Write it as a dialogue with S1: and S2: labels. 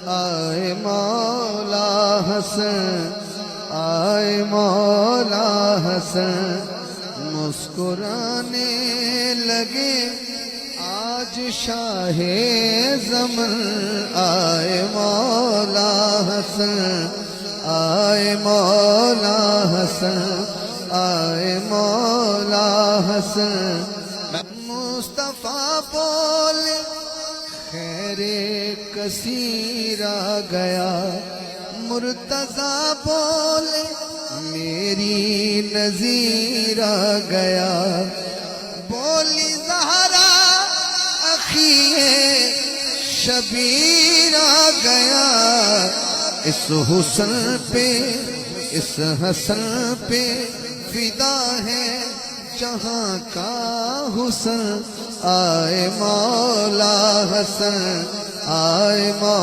S1: آئے مولا حسن، آئے مولا حسن، مسکرانے لگے آج شاہ زمن، آئے مولا حسن، آئے مولا حسن، آئے مولا حسن۔ مصطفیٰ بولے خیر کثیر آ گیا، مرتضیٰ بولے میری نذیر آ گیا، بولی زہرا اخیے شبیر آ گیا، اس حسن پہ اس حسن پہ فدا ہے جہاں کا حسن، آئے مولا حسن، آئے مولا